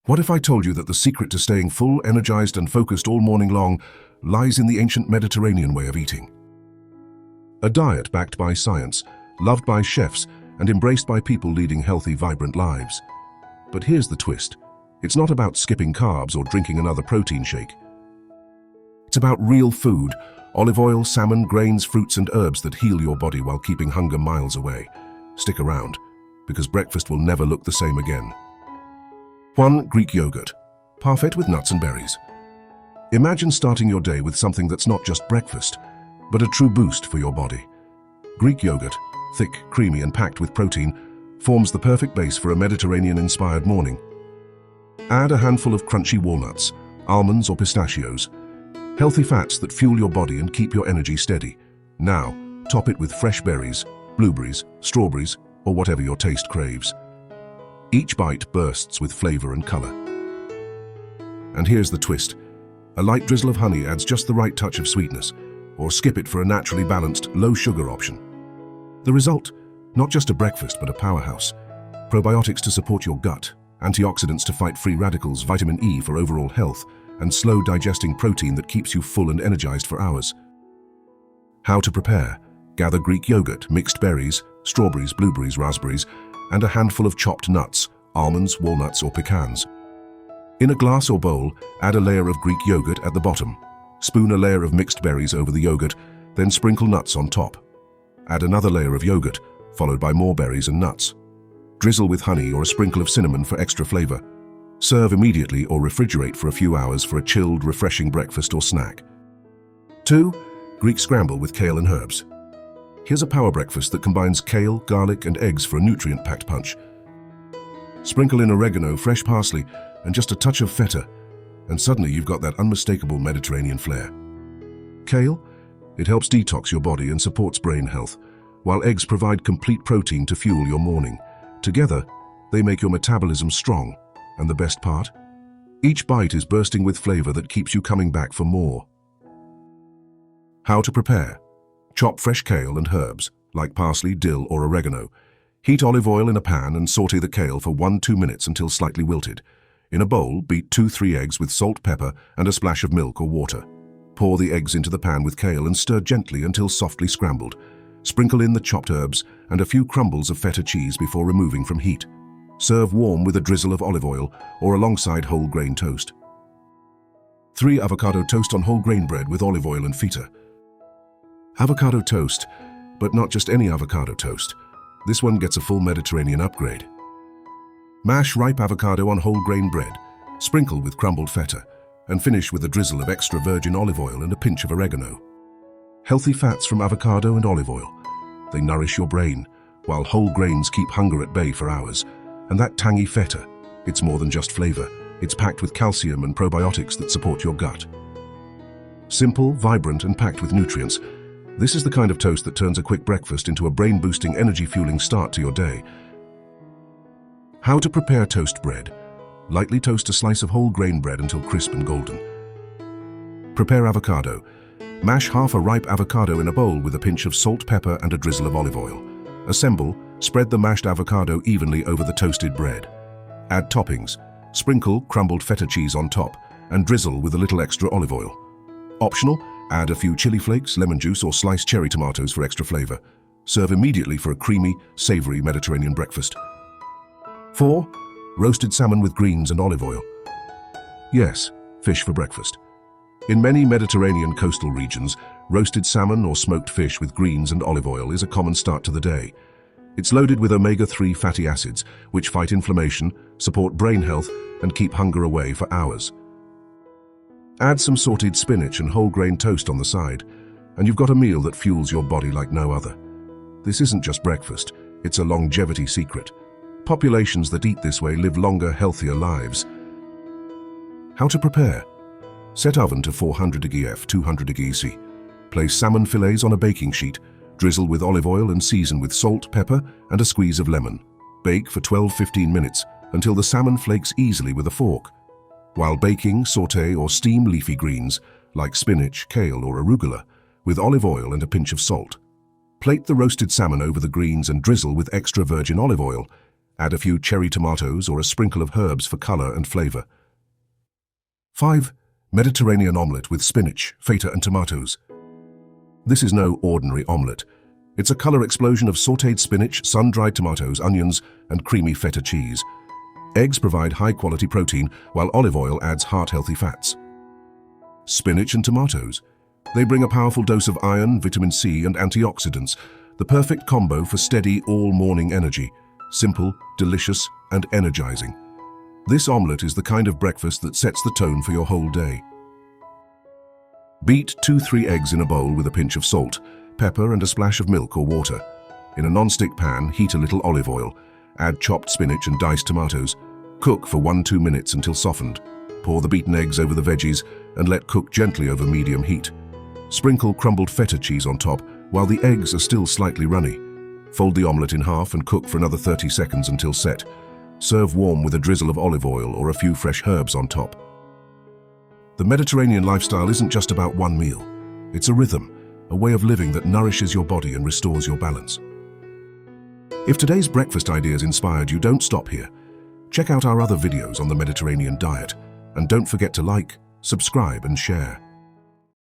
What if I told you that the secret to staying full, energized, and focused all morning long lies in the ancient Mediterranean way of eating? A diet backed by science, loved by chefs, and embraced by people leading healthy, vibrant lives. But here's the twist. It's not about skipping carbs or drinking another protein shake. It's about real food, olive oil, salmon, grains, fruits, and herbs that heal your body while keeping hunger miles away. Stick around, because breakfast will never look the same again. 1. Greek yogurt. Parfait with nuts and berries. Imagine starting your day with something that's not just breakfast, but a true boost for your body. Greek yogurt, thick, creamy, and packed with protein, forms the perfect base for a Mediterranean-inspired morning. Add a handful of crunchy walnuts, almonds, or pistachios. Healthy fats that fuel your body and keep your energy steady. Now, top it with fresh berries, blueberries, strawberries, or whatever your taste craves. Each bite bursts with flavor and color. And here's the twist. A light drizzle of honey adds just the right touch of sweetness, or skip it for a naturally balanced, low-sugar option. The result? Not just a breakfast, but a powerhouse. Probiotics to support your gut, antioxidants to fight free radicals, vitamin E for overall health, and slow-digesting protein that keeps you full and energized for hours. How to prepare? Gather Greek yogurt, mixed berries, strawberries, blueberries, raspberries, and a handful of chopped nuts, almonds, walnuts, or pecans. In a glass or bowl, add a layer of Greek yogurt at the bottom. Spoon a layer of mixed berries over the yogurt, then sprinkle nuts on top. Add another layer of yogurt, followed by more berries and nuts. Drizzle with honey or a sprinkle of cinnamon for extra flavor. Serve immediately or refrigerate for a few hours for a chilled, refreshing breakfast or snack. 2. Greek scramble with kale and herbs. Here's a power breakfast that combines kale, garlic, and eggs for a nutrient-packed punch. Sprinkle in oregano, fresh parsley, and just a touch of feta, and suddenly you've got that unmistakable Mediterranean flair. Kale? It helps detox your body and supports brain health, while eggs provide complete protein to fuel your morning. Together, they make your metabolism strong, and the best part? Each bite is bursting with flavor that keeps you coming back for more. How to prepare? Chop fresh kale and herbs, like parsley, dill, or oregano. Heat olive oil in a pan and saute the kale for 1-2 minutes until slightly wilted. In a bowl, beat 2-3 eggs with salt, pepper, and a splash of milk or water. Pour the eggs into the pan with kale and stir gently until softly scrambled. Sprinkle in the chopped herbs and a few crumbles of feta cheese before removing from heat. Serve warm with a drizzle of olive oil or alongside whole grain toast. 3. Avocado toast on whole grain bread with olive oil and feta. Avocado toast, but not just any avocado toast. This one gets a full Mediterranean upgrade. Mash ripe avocado on whole grain bread, sprinkle with crumbled feta, and finish with a drizzle of extra virgin olive oil and a pinch of oregano. Healthy fats from avocado and olive oil. They nourish your brain, while whole grains keep hunger at bay for hours. And that tangy feta, it's more than just flavor. It's packed with calcium and probiotics that support your gut. Simple, vibrant, and packed with nutrients. This is the kind of toast that turns a quick breakfast into a brain-boosting, energy-fueling start to your day. How to prepare toast bread. Lightly toast a slice of whole grain bread until crisp and golden. Prepare avocado. Mash half a ripe avocado in a bowl with a pinch of salt, pepper, and a drizzle of olive oil. Assemble, spread the mashed avocado evenly over the toasted bread. Add toppings. Sprinkle crumbled feta cheese on top and drizzle with a little extra olive oil. Optional, add a few chili flakes, lemon juice, or sliced cherry tomatoes for extra flavor. Serve immediately for a creamy, savory Mediterranean breakfast. 4. Roasted salmon with greens and olive oil. Yes, fish for breakfast. In many Mediterranean coastal regions, roasted salmon or smoked fish with greens and olive oil is a common start to the day. It's loaded with omega-3 fatty acids, which fight inflammation, support brain health, and keep hunger away for hours. Add some sauteed spinach and whole grain toast on the side, and you've got a meal that fuels your body like no other. This isn't just breakfast, it's a longevity secret. Populations that eat this way live longer, healthier lives. How to prepare? Set oven to 400° F, 200° C. Place salmon fillets on a baking sheet, drizzle with olive oil and season with salt, pepper, and a squeeze of lemon. Bake for 12-15 minutes until the salmon flakes easily with a fork. While baking, saute or steam leafy greens, like spinach, kale, or arugula, with olive oil and a pinch of salt. Plate the roasted salmon over the greens and drizzle with extra virgin olive oil. Add a few cherry tomatoes or a sprinkle of herbs for color and flavor. 5. Mediterranean omelet with spinach, feta and tomatoes. This is no ordinary omelet. It's a color explosion of sautéed spinach, sun-dried tomatoes, onions, and creamy feta cheese. Eggs provide high-quality protein, while olive oil adds heart-healthy fats. Spinach and tomatoes. They bring a powerful dose of iron, vitamin C, and antioxidants, the perfect combo for steady, all-morning energy. Simple, delicious, and energizing. This omelet is the kind of breakfast that sets the tone for your whole day. Beat 2-3 eggs in a bowl with a pinch of salt, pepper, and a splash of milk or water. In a non-stick pan, heat a little olive oil. Add chopped spinach and diced tomatoes. Cook for 1-2 minutes until softened. Pour the beaten eggs over the veggies and let cook gently over medium heat. Sprinkle crumbled feta cheese on top while the eggs are still slightly runny. Fold the omelet in half and cook for another 30 seconds until set. Serve warm with a drizzle of olive oil or a few fresh herbs on top. The Mediterranean lifestyle isn't just about one meal. It's a rhythm, a way of living that nourishes your body and restores your balance. If today's breakfast ideas inspired you, don't stop here. Check out our other videos on the Mediterranean diet, and don't forget to like, subscribe, and share.